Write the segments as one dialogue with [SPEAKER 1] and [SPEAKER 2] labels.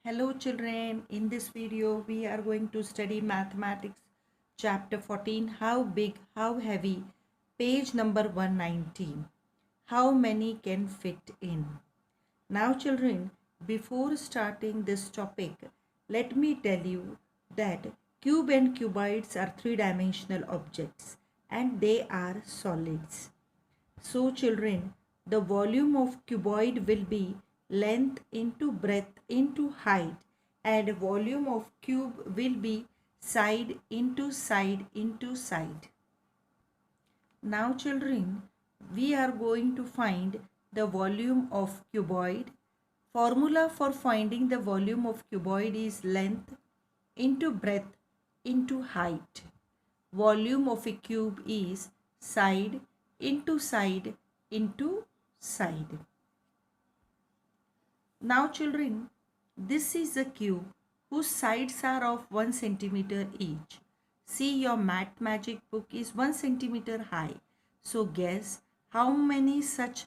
[SPEAKER 1] Hello children, in this video we are going to study mathematics chapter 14, how big, how heavy, page number 119. How many can fit in? Now children, before starting this topic, let me tell you that cube and cuboids are three-dimensional objects and they are solids. So children, the volume of cuboid will be length into breadth into height, and volume of cube will be side into side into side. Now children, we are going to find the volume of cuboid. Formula for finding the volume of cuboid is length into breadth into height. Volume of a cube is side into side into side. Now children, this is a cube whose sides are of 1 centimeter each. See, your math magic book is 1 centimeter high. So guess how many such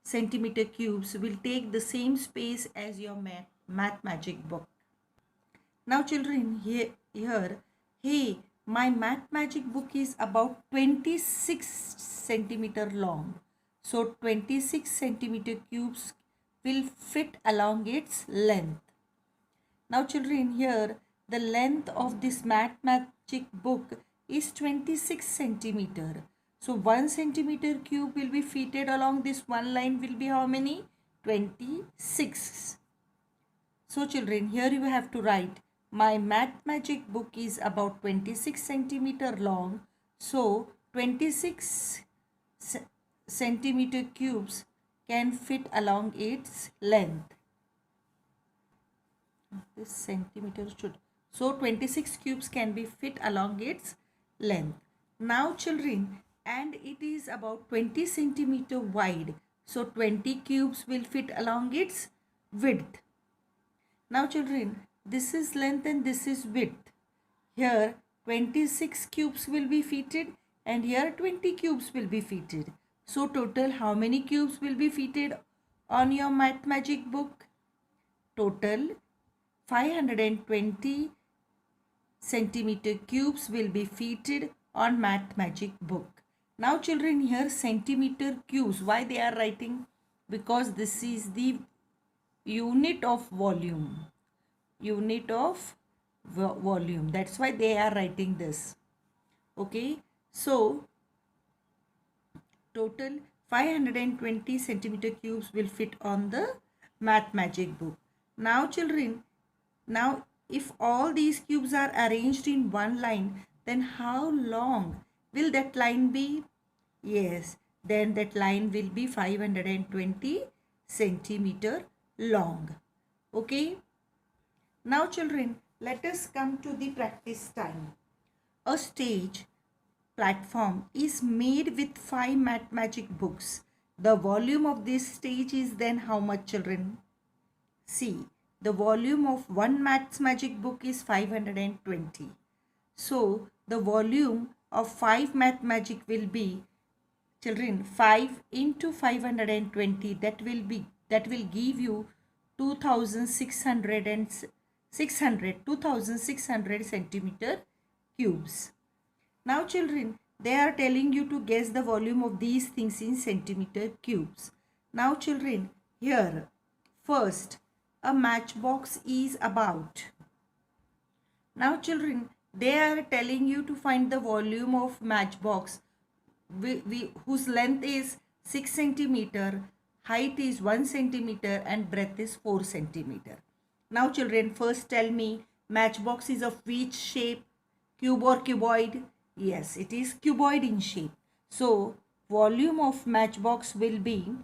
[SPEAKER 1] centimeter cubes will take the same space as your math magic book. Now children, here, hey, my math magic book is about 26 centimeter long. So 26 centimeter cubes will fit along its length. Now children, here the length of this math magic book is 26 centimeter. So 1 centimeter cube will be fitted along this one line will be how many? 26. So children, here you have to write, my math magic book is about 26 centimeter long. So 26 centimeter cubes can fit along its length. This centimeter should. So 26 cubes can be fit along its length. Now children, and it is about 20 centimeter wide. So 20 cubes will fit along its width. Now children, this is length and this is width. Here 26 cubes will be fitted and here 20 cubes will be fitted. So total how many cubes will be fitted on your math magic book? Total 520 centimeter cubes will be fitted on math magic book. Now children, here centimeter cubes, why they are writing? Because this is the unit of volume. Unit of volume. That's why they are writing this. Okay. So total 520 centimeter cubes will fit on the math magic book. Now children, now if all these cubes are arranged in one line, then how long will that line be? Yes, then that line will be 520 centimeter long. Okay. Now children, let us come to the practice time. A stage platform is made with 5 math magic books. The volume of this stage is then how much children? See, the volume of one maths magic book is 520. So the volume of 5 math magic will be children 5 into 520, that will give you 2600 centimeter cubes. Now children, they are telling you to guess the volume of these things in centimeter cubes. Now children, here first a matchbox is about. Now children, they are telling you to find the volume of matchbox whose length is 6 centimeter, height is 1 centimeter and breadth is 4 centimeter. Now children, first tell me, matchbox is of which shape? Cube or cuboid? Yes, it is cuboid in shape. So volume of matchbox will be,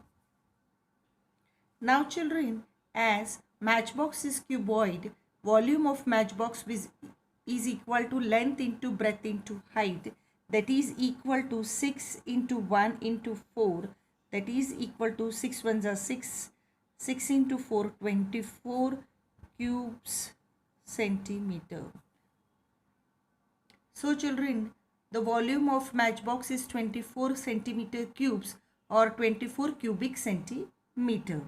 [SPEAKER 1] now children, as matchbox is cuboid, volume of matchbox is equal to length into breadth into height, that is equal to 6 into 1 into 4, that is equal to 6 ones are 6, 6 into 4, 24 cubes centimeter. So children, the volume of matchbox is 24 centimeter cubes or 24 cubic centimeter.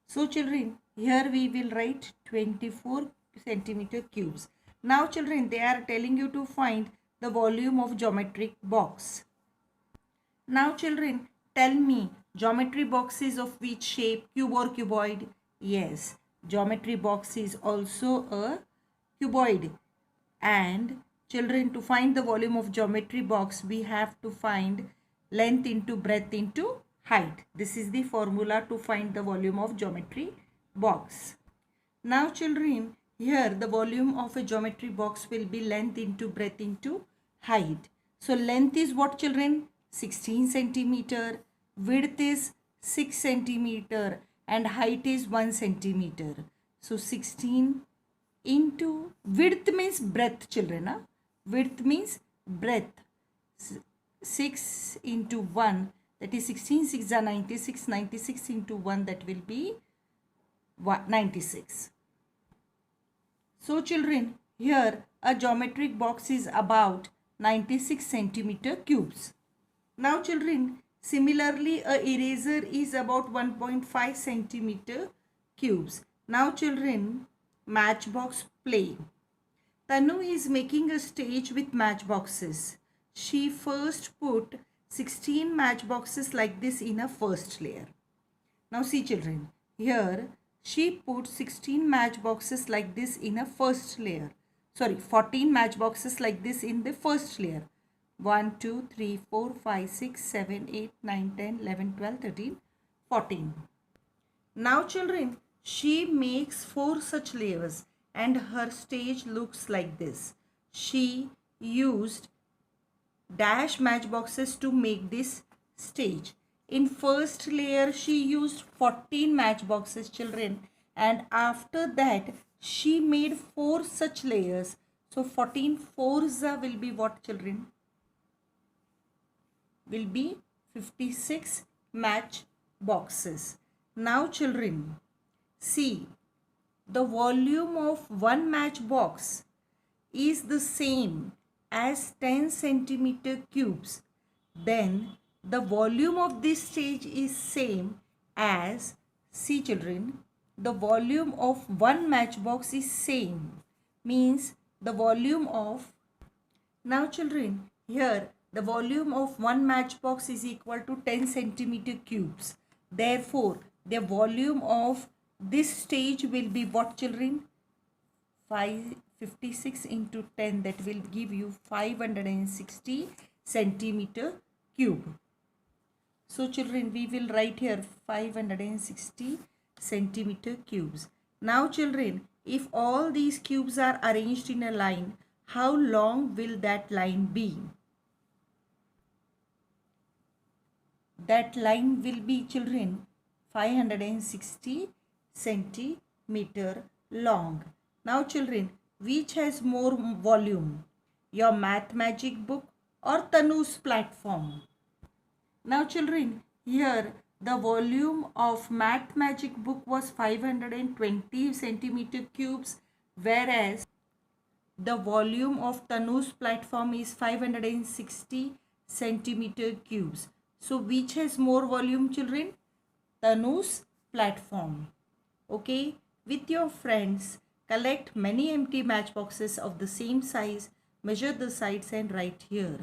[SPEAKER 1] So children, Here we will write 24 centimeter cubes. Now children, they are telling you to find the volume of geometric box. Now children, tell me, geometry box is of which shape, cube or cuboid? Yes, geometry box is also a cuboid. And children, to find the volume of geometry box, we have to find length into breadth into height. This is the formula to find the volume of geometry box. Now children, here the volume of a geometry box will be length into breadth into height. So length is what children? 16 centimeter. Width is 6 centimeter and height is 1 centimeter. So 16 into width means breadth children. Huh? Width means breadth. 6 into 1, that is 16, 6 are 96, 96 into 1, that will be 96. So children, here a geometric box is about 96 centimeter cubes. Now children, similarly a eraser is about 1.5 centimeter cubes. Now children, matchbox play. Tanu is making a stage with matchboxes. She first put 16 matchboxes like this in a first layer. Now see children, here she put 16 matchboxes like this in a first layer. Sorry, 14 matchboxes like this in the first layer. 1, 2, 3, 4, 5, 6, 7, 8, 9, 10, 11, 12, 13, 14. Now children, she makes 4 such layers and her stage looks like this. She used dash matchboxes to make this stage. In first layer she used 14 matchboxes children, and after that she made 4 such layers. So 14 fours will be what children? Will be 56 matchboxes. Now children, see, the volume of one matchbox is the same as 10 centimeter cubes. Then the volume of this stage is same as, see children, the volume of one matchbox is same, means the volume of, now children, here the volume of one matchbox is equal to 10 centimeter cubes. Therefore, the volume of this stage will be what children? 56 into 10, that will give you 560 centimeter cube. So children, we will write here 560 centimeter cubes. Now children, if all these cubes are arranged in a line, how long will that line be? That line will be children 560 centimeter long. Now children, which has more volume? Your Math Magic book or Tanu's platform? Now children, here the volume of Math Magic book was 520 centimeter cubes, whereas the volume of Tanu's platform is 560 centimeter cubes. So which has more volume children? Tanu's platform. Okay, with your friends, collect many empty matchboxes of the same size, measure the sides and write here.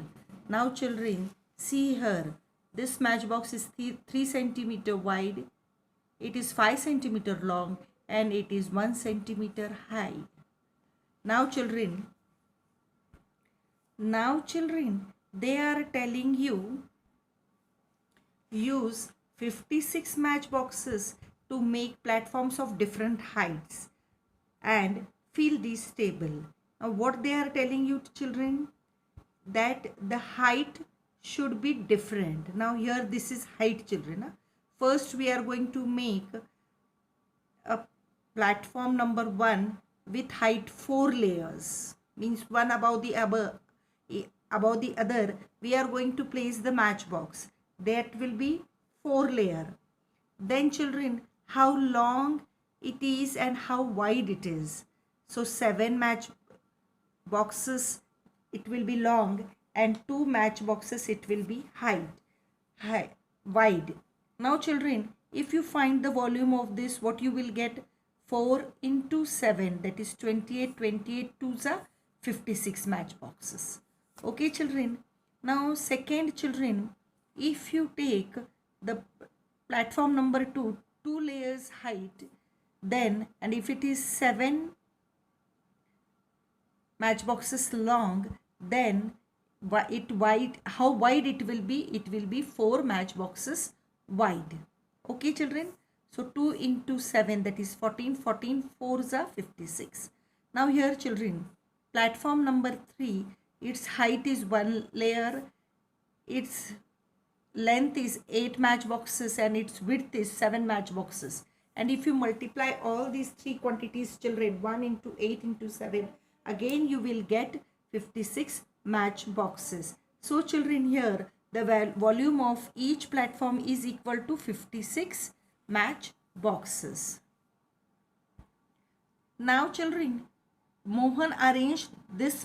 [SPEAKER 1] Now children, see here, this matchbox is 3 centimeter wide, it is 5 centimeter long and it is 1 centimeter high. Now children, they are telling you use 56 matchboxes to make platforms of different heights and fill this table. Now what they are telling you children? That the height should be different. Now here this is height children. First we are going to make a platform number 1 with height 4 layers. Means one above the other. We are going to place the matchbox. That will be 4 layer. Then children, how long it is and how wide it is. So 7 match boxes it will be long and 2 match boxes it will be wide. Now children, if you find the volume of this, what you will get? 4 into 7, that is 28. 28 twos are 56 matchboxes. Okay children. Now second children, if you take the platform number 2, 2 layers height, then and if it is 7 matchboxes long, then how wide it will be? It will be 4 matchboxes wide. Okay children. So 2 into 7, that is 14. 14 4s are 56. Now here children, platform number 3, its height is 1 layer, its length is 8 matchboxes and its width is 7 matchboxes. And if you multiply all these three quantities children, 1 into 8 into 7, again you will get 56 matchboxes. So children, here the volume of each platform is equal to 56 matchboxes. Now children, Mohan arranged his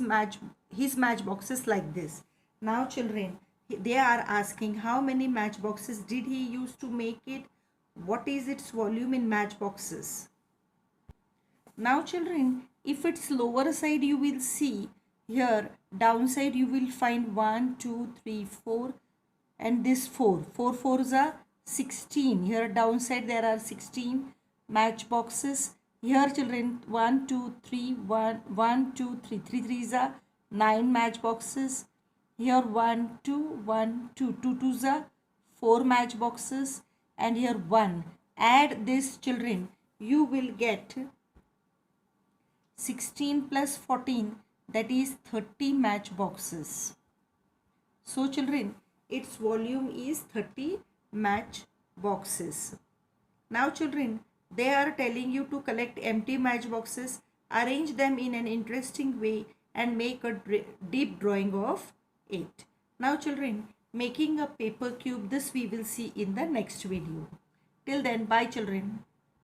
[SPEAKER 1] matchboxes like this. Now children, they are asking how many matchboxes did he use to make it? What is its volume in matchboxes? Now children, if it's lower side, you will see here downside you will find 1, 2, 3, 4 and this 4. 4 4s are 16. Here downside there are 16 matchboxes. Here children 1, 2, 3, 1, 1, 2, 3. 3 3s are 9 matchboxes. Here 1, 2, 1, 2. 2 2s are 4 matchboxes. And here 1. Add this children. You will get 16 plus 14, that is 30 matchboxes. So children, its volume is 30 matchboxes. Now children, they are telling you to collect empty matchboxes, arrange them in an interesting way and make a deep drawing of it. Now children, making a paper cube, this we will see in the next video. Till then, bye children.